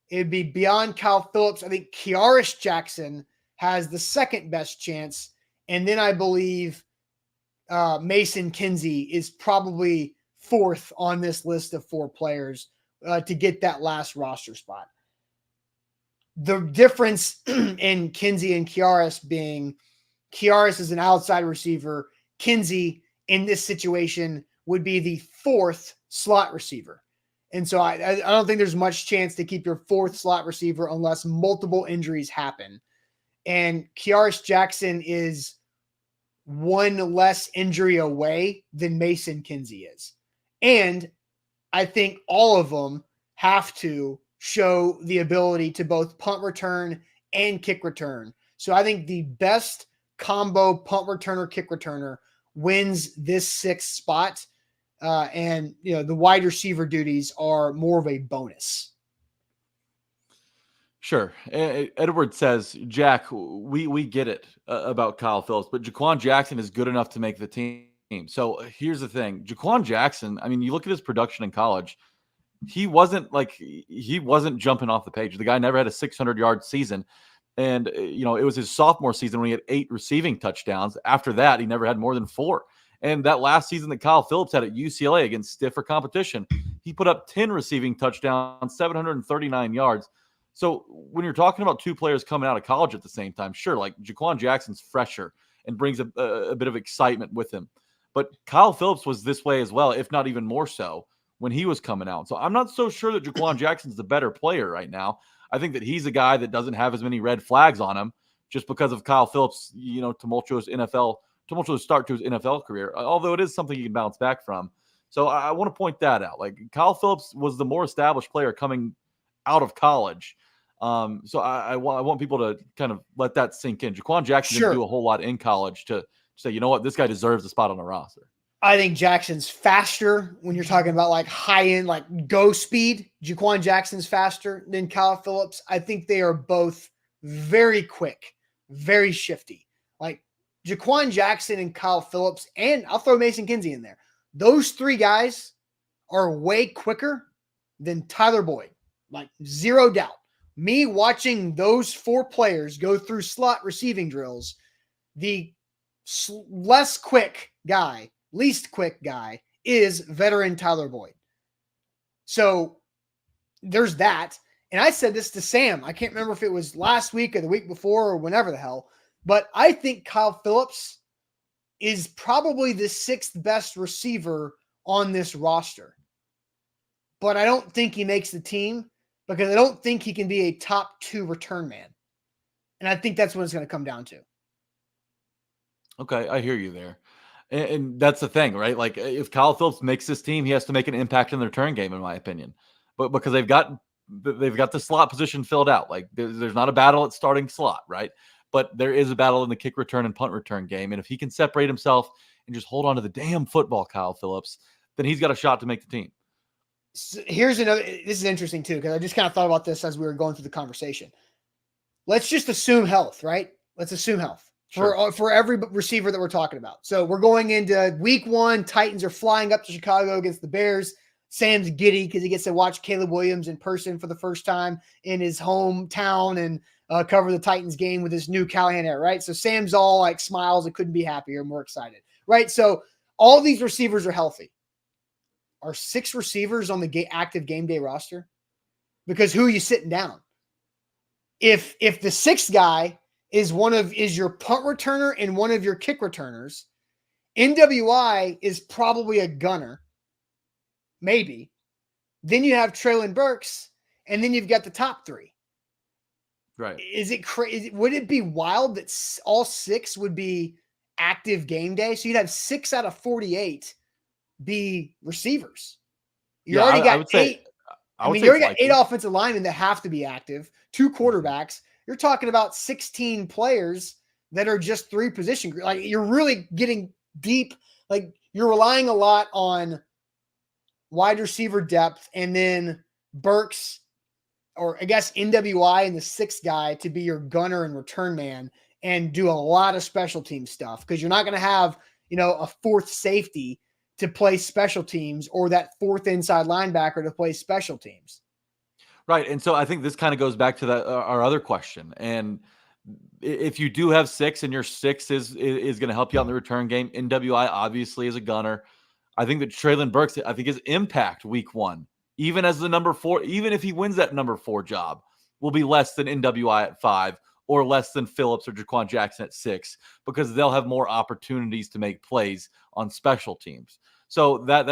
it'd be beyond Kyle Phillips. I think Kearis Jackson has the second best chance. And then I believe Mason Kinsey is probably fourth on this list of 4 players to get that last roster spot. The difference in Kinsey and Kearis being Kearis is an outside receiver. Kinsey in this situation would be the 4th slot receiver. And so I don't think there's much chance to keep your 4th slot receiver unless multiple injuries happen. And Kearis Jackson is 1 less injury away than Mason Kinsey is. And I think all of them have to show the ability to both punt return and kick return. So I think the best combo punt returner, kick returner wins this 6th spot. And the wide receiver duties are more of a bonus. Sure. Edward says, Jack, we get it about Kyle Phillips, but Jaquan Jackson is good enough to make the team. So here's the thing. Jaquan Jackson, I mean, you look at his production in college, he wasn't jumping off the page. The guy never had a 600-yard season. And, it was his sophomore season when he had 8 receiving touchdowns. After that, he never had more than 4. And that last season that Kyle Phillips had at UCLA against stiffer competition, he put up 10 receiving touchdowns, 739 yards. So when you're talking about 2 players coming out of college at the same time, sure, like Jaquan Jackson's fresher and brings a bit of excitement with him. But Kyle Phillips was this way as well, if not even more so, when he was coming out. So I'm not so sure that Jaquan Jackson's the better player right now. I think that he's a guy that doesn't have as many red flags on him just because of Kyle Phillips, tumultuous start to his NFL career, although it is something you can bounce back from. So I want to point that out. Like Kyle Phillips was the more established player coming out of college. So I want people to kind of let that sink in. Jaquan Jackson didn't do a whole lot in college to say, you know what, this guy deserves a spot on the roster. I think Jackson's faster when you're talking about like high end, like go speed. Jaquan Jackson's faster than Kyle Phillips. I think they are both very quick, very shifty. Like Jaquan Jackson and Kyle Phillips, and I'll throw Mason Kinsey in there. Those 3 guys are way quicker than Tyler Boyd. Like zero doubt. Me watching those 4 players go through slot receiving drills, the least quick guy is veteran Tyler Boyd. So there's that. And I said this to Sam. I can't remember if it was last week or the week before or whenever the hell, but I think Kyle Phillips is probably the 6th best receiver on this roster. But I don't think he makes the team because I don't think he can be a top 2 return man. And I think that's what it's going to come down to. Okay, I hear you there. And that's the thing, right? Like if Kyle Phillips makes this team, he has to make an impact in the return game, in my opinion. But because they've got the slot position filled out. Like there's not a battle at starting slot, right? But there is a battle in the kick return and punt return game. And if he can separate himself and just hold on to the damn football, Kyle Phillips, then he's got a shot to make the team. So here's another, this is interesting too, because I just kind of thought about this as we were going through the conversation. Let's just assume health, right? Let's assume health. Sure. For every receiver that we're talking about. So we're going into week 1. Titans are flying up to Chicago against the Bears. Sam's giddy because he gets to watch Caleb Williams in person for the first time in his hometown. And cover the Titans game with this new Callahan era, right? So Sam's all like smiles and couldn't be happier, more excited, right? So all these receivers are healthy. Are 6 receivers on the active game day roster? Because who are you sitting down? If the 6th guy is your punt returner and one of your kick returners, NWI is probably a gunner, maybe. Then you have Treylon Burks, and then you've got the top 3. Right. Is it crazy? Would it be wild that all 6 would be active game day? So you'd have 6 out of 48 be receivers. You already got 8. You already got 8 offensive linemen that have to be active, 2 quarterbacks. You're talking about 16 players that are just 3 position groups. Like, you're really getting deep. Like, you're relying a lot on wide receiver depth, and then Burks, or I guess NWI and the 6th guy to be your gunner and return man and do a lot of special team stuff, because you're not going to have, a 4th safety to play special teams or that 4th inside linebacker to play special teams. Right. And so I think this kind of goes back to our other question. And if you do have 6 and your 6 is going to help you out in the return game, NWI obviously is a gunner. I think that Treylon Burks, I think his impact week 1, even as the number 4, even if he wins that number 4 job, will be less than NWI at 5 or less than Phillips or Jaquan Jackson at 6, because they'll have more opportunities to make plays on special teams. So that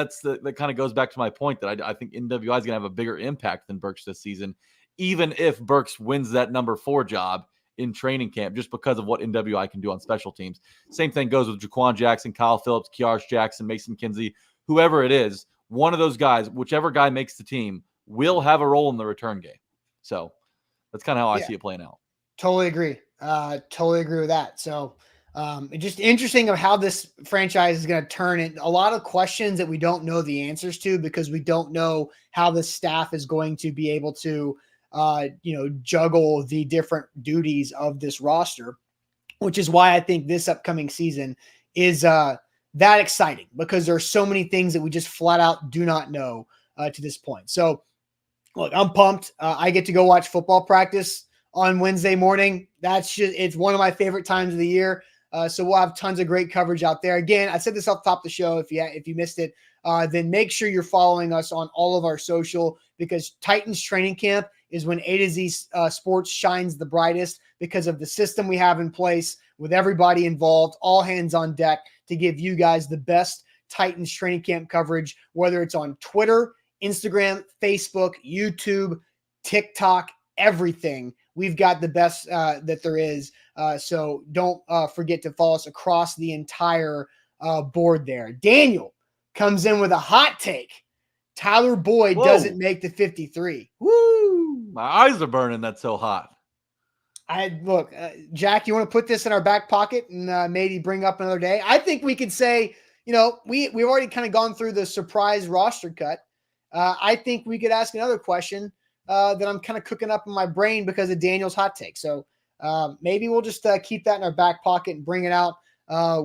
kind of goes back to my point that I think NWI is going to have a bigger impact than Burks this season, even if Burks wins that number 4 job in training camp, just because of what NWI can do on special teams. Same thing goes with Jaquan Jackson, Kyle Phillips, Kiarsh Jackson, Mason Kinsey, whoever it is. One of those guys, whichever guy makes the team, will have a role in the return game. So that's kind of how I see it playing out. Totally agree. Totally agree with that. So it's just interesting of how this franchise is going to turn it. A lot of questions that we don't know the answers to, because we don't know how the staff is going to be able to, juggle the different duties of this roster, which is why I think this upcoming season is that exciting, because there are so many things that we just flat out do not know to this point. So look, I'm pumped. I get to go watch football practice on Wednesday morning. It's one of my favorite times of the year. So we'll have tons of great coverage out there. Again, I said this off the top of the show. If you missed it, then make sure you're following us on all of our social, because Titans training camp is when A to Z Sports shines the brightest, because of the system we have in place with everybody involved, all hands on deck to give you guys the best Titans training camp coverage, whether it's on Twitter, Instagram, Facebook, YouTube, TikTok, everything. We've got the best that there is. So don't forget to follow us across the entire board there. Daniel comes in with a hot take. Tyler Boyd doesn't make the 53. Woo! My eyes are burning. That's so hot. Look, Jack, you want to put this in our back pocket and maybe bring up another day? I think we could say, we've already kind of gone through the surprise roster cut. I think we could ask another question that I'm kind of cooking up in my brain because of Daniel's hot take. So maybe we'll just keep that in our back pocket and bring it out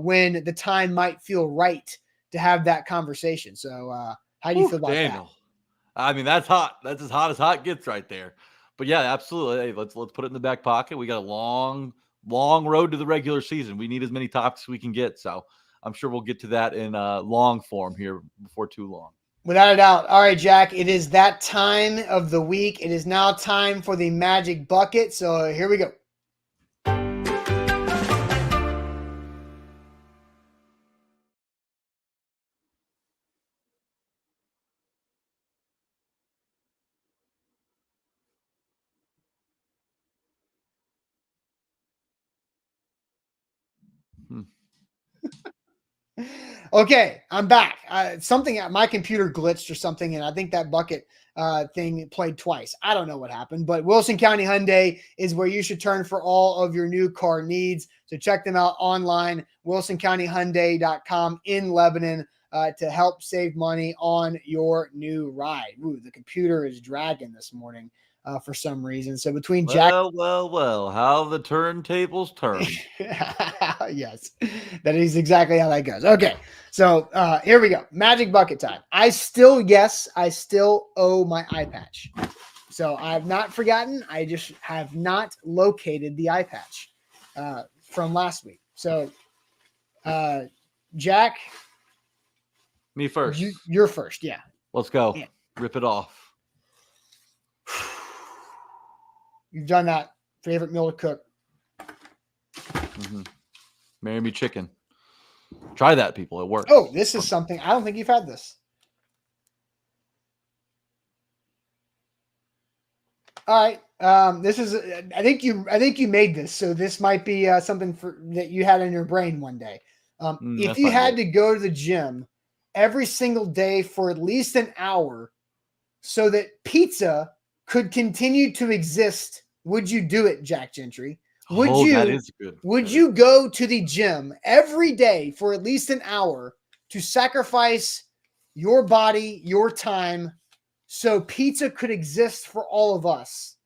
when the time might feel right to have that conversation. So how do you feel about Daniel? That? I mean, that's hot. That's as hot gets right there. But yeah, absolutely. Hey, let's put it in the back pocket. We got a long road to the regular season. We need as many topics as we can get. So I'm sure we'll get to that in long form here before too long. Without a doubt. All right, Jack, it is that time of the week. It is now time for the Magic Bucket. So here we go. Okay, I'm back. My computer glitched or something, and I think that bucket thing played twice. I don't know what happened, but Wilson County Hyundai is where you should turn for all of your new car needs. So check them out online, wilsoncountyhyundai.com in Lebanon, to help save money on your new ride. Ooh, the computer is dragging this morning for some reason. So between Jack... Well, how the turntables turn. Yes, that is exactly how that goes. Okay, so here we go. Magic Bucket time. I still owe my eye patch. So I have not forgotten. I just have not located the eye patch from last week. So, Jack, Me first. You're first. Yeah. Let's go. Yeah. Rip it off. You've done that. Favorite meal to cook. Mm-hmm. Marry me chicken. Try that, people. It works. Oh, this is something. I don't think you've had this. All right. This is. I think you made this, so this might be something that you had in your brain one day. If you had to go to the gym every single day for at least an hour, so that pizza could continue to exist, would you do it, Jack Gentry? That is good. Would you go to the gym every day for at least an hour to sacrifice your body, your time, so pizza could exist for all of us?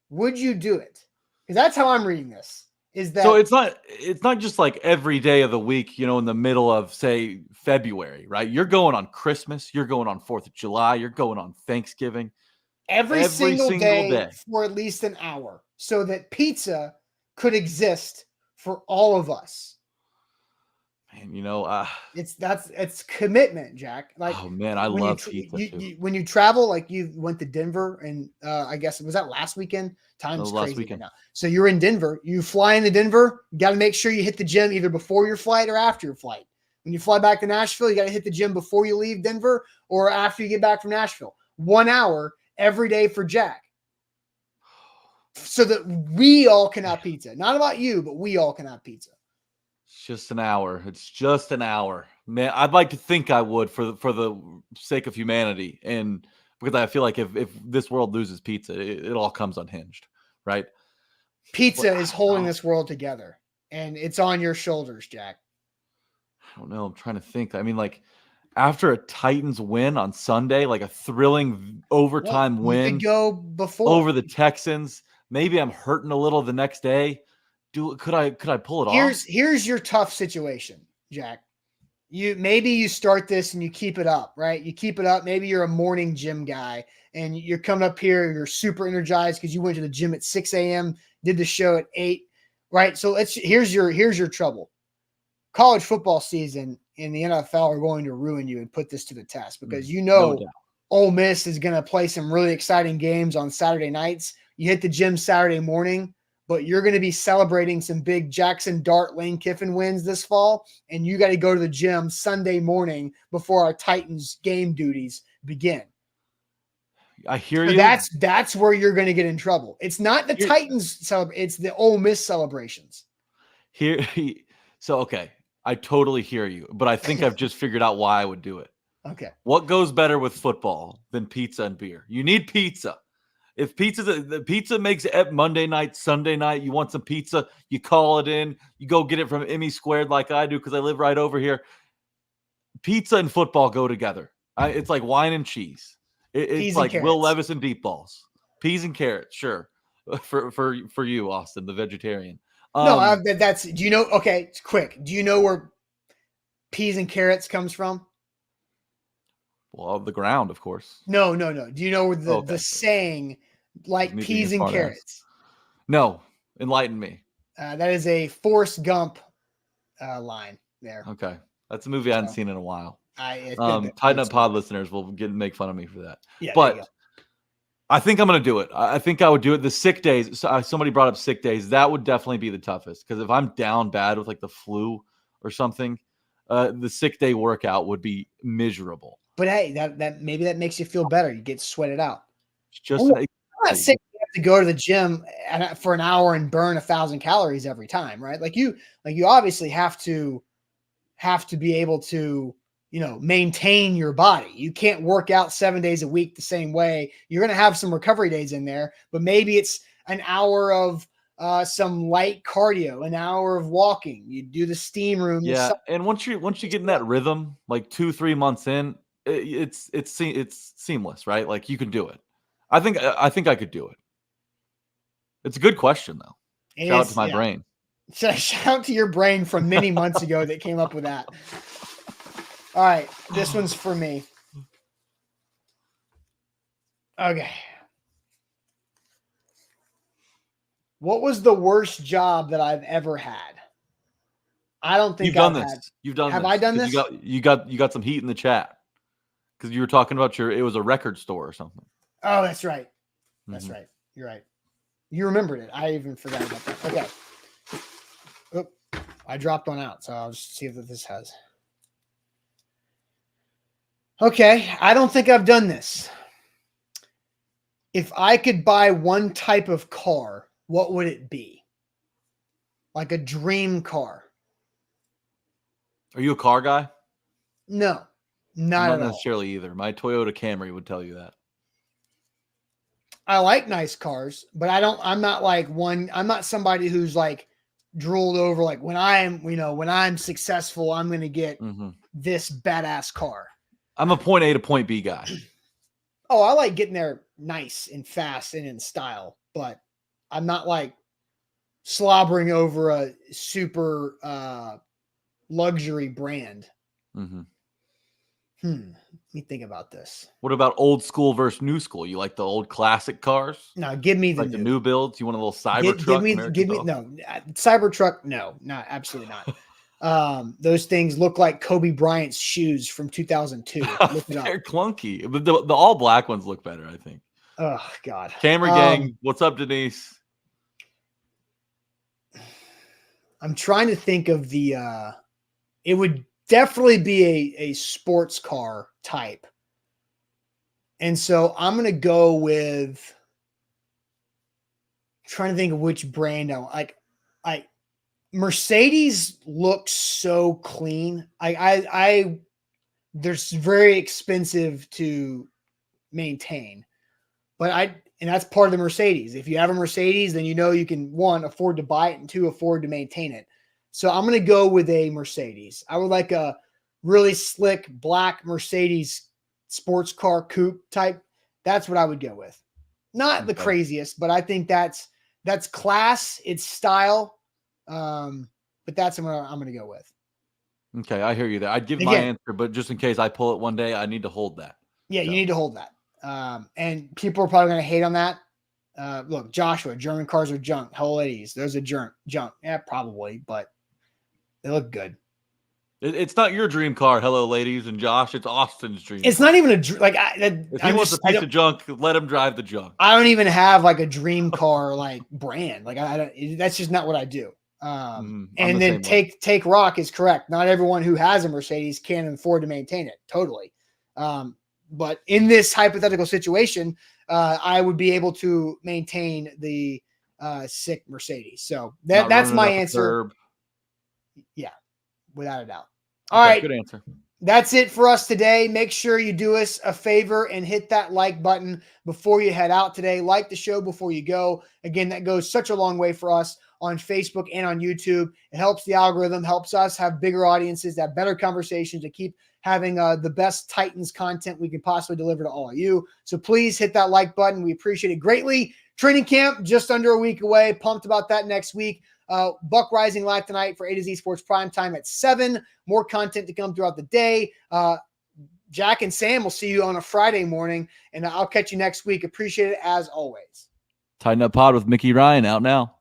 Would you do it? Because that's how I'm reading this. Is that so? It's not just like every day of the week, in the middle of, say, February, right? You're going on Christmas, you're going on 4th of July, you're going on Thanksgiving. Every single day for at least an hour, so that pizza could exist for all of us. Man, it's commitment, Jack. Like, oh man, I love pizza too. When you travel, like you went to Denver, and I guess was that last weekend? Time's crazy last weekend. Right now. So you're in Denver. You fly into Denver. You got to make sure you hit the gym either before your flight or after your flight. When you fly back to Nashville, you got to hit the gym before you leave Denver or after you get back from Nashville. 1 hour every day for Jack, so that we all can have pizza. Not about you, but we all can have pizza. It's just an hour. It's just an hour, man. I'd like to think I would for the sake of humanity, and because I feel like if this world loses pizza, it all comes unhinged, right? Pizza is holding this world together, and it's on your shoulders, Jack. I don't know. I'm trying to think. I mean, like, after a Titans win on Sunday, like a thrilling overtime win, you could go before over the Texans. Maybe I'm hurting a little the next day. Could I pull it off? Here's your tough situation, Jack. Maybe you start this and you keep it up, right? You keep it up. Maybe you're a morning gym guy and you're coming up here. You're super energized because you went to the gym at 6 a.m., did the show at 8, right? So here's your trouble. College football season in the NFL are going to ruin you and put this to the test, because Ole Miss is going to play some really exciting games on Saturday nights. You hit the gym Saturday morning, but you're going to be celebrating some big Jackson Dart Lane Kiffin wins this fall, and you got to go to the gym Sunday morning before our Titans game duties begin. I hear you. That's where you're going to get in trouble. It's not the Titans it's the Ole Miss celebrations. Okay, I totally hear you, but I think I've just figured out why I would do it. Okay. What goes better with football than pizza and beer? You need pizza. If the pizza makes it Monday night, Sunday night, you want some pizza, you call it in, you go get it from Emmy Squared like I do because I live right over here. Pizza and football go together. It's like wine and cheese. It's like Will Levis and deep balls. Peas and carrots, sure. For you, Austin, the vegetarian. That's. Do you know? Okay, it's quick. Do you know where peas and carrots comes from? Well, the ground, of course. No. Do you know where the saying, like peas and carrots? No, enlighten me. That is a Forrest Gump line there. Okay, that's a movie I haven't seen in a while. Tighten Up Pod listeners will make fun of me for that. Yeah, but I think I'm going to do it. I think I would do it. The sick days. Somebody brought up sick days. That would definitely be the toughest, because if I'm down bad with like the flu or something, the sick day workout would be miserable. But hey, that maybe that makes you feel better. You get sweated out. It's just I'm not saying you have to go to the gym for an hour and burn 1,000 calories every time, right? Like you obviously have to be able to, maintain your body. You can't work out 7 days a week the same way. You're going to have some recovery days in there, but maybe it's an hour of some light cardio, an hour of walking. You do the steam room. Yeah, and once you get in that rhythm, like 2-3 months in, it's seamless, right? Like you can do it. I think I could do it. It's a good question though. Shout out to my brain. Shout out to your brain from many months ago that came up with that. All right, this one's for me. Okay. What was the worst job that I've ever had? I don't think You've done I've this. had. You've done Have this. I done 'Cause this? You got some heat in the chat because you were talking about it was a record store or something. Oh, that's right. That's Mhm. right. You're right. You remembered it. I even forgot about that. Okay. Oop, I dropped one out, so I'll just see if this has. Okay, I don't think I've done this. If I could buy one type of car, what would it be? Like a dream car? Are you a car guy? No, I'm not not at all. necessarily either. My Toyota Camry would tell you that. I like nice cars, but I'm not like one. I'm not somebody who's like drooled over like when I'm successful, I'm going to get Mhm. this badass car. I'm a point A to point B guy. Oh, I like getting there nice and fast and in style, but I'm not like slobbering over a super luxury brand. Mm-hmm. Let me think about this. What about old school versus new school? You like the old classic cars? No, give me the Like the new builds? You want a little Cybertruck? Give me American no Cybertruck. No, not absolutely not. Those things look like Kobe Bryant's shoes from 2002. Look it up. They're clunky, but the all black ones look better, I think. Oh God, Camry gang, what's up, Denise? I'm trying to think of the. It would definitely be a sports car type, and so I'm gonna go with. Trying to think of which brand I like. Mercedes looks so clean. They're very expensive to maintain, and that's part of the Mercedes. If you have a Mercedes, then you know you can, one, afford to buy it, and two, afford to maintain it. So I'm going to go with a Mercedes. I would like a really slick black Mercedes sports car coupe type. That's what I would go with. Not the craziest, but I think that's class. It's style. But that's what I'm going to go with. Okay, I hear you there. I'd give my answer, but just in case I pull it one day, I need to hold that. Yeah, you need to hold that. And people are probably going to hate on that. Look, Joshua, German cars are junk. Hello, ladies. Those are junk. Yeah, probably, but they look good. It's not your dream car, hello, ladies, and Josh. It's Austin's dream. It's car. not even like if he wants a piece of junk, let him drive the junk. I don't even have like a dream car like brand. Like I don't. That's just not what I do. And then take Rock is correct. Not everyone who has a Mercedes can afford to maintain it. Totally. But in this hypothetical situation, I would be able to maintain the sick Mercedes. So that's my answer. Yeah, without a doubt. All right. Good answer. That's it for us today. Make sure you do us a favor and hit that like button before you head out today. Like the show before you go. Again, that goes such a long way for us on Facebook and on YouTube. It helps the algorithm, helps us have bigger audiences, have better conversations, to keep having the best Titans content we can possibly deliver to all of you. So please hit that like button. We appreciate it greatly. Training camp just under a week away. Pumped about that next week. Buck Rising live tonight for A to Z Sports Prime Time at 7. More content to come throughout the day. Jack and Sam will see you on a Friday morning, and I'll catch you next week. Appreciate it as always. Tighten Up Pod with Mickey Ryan out now.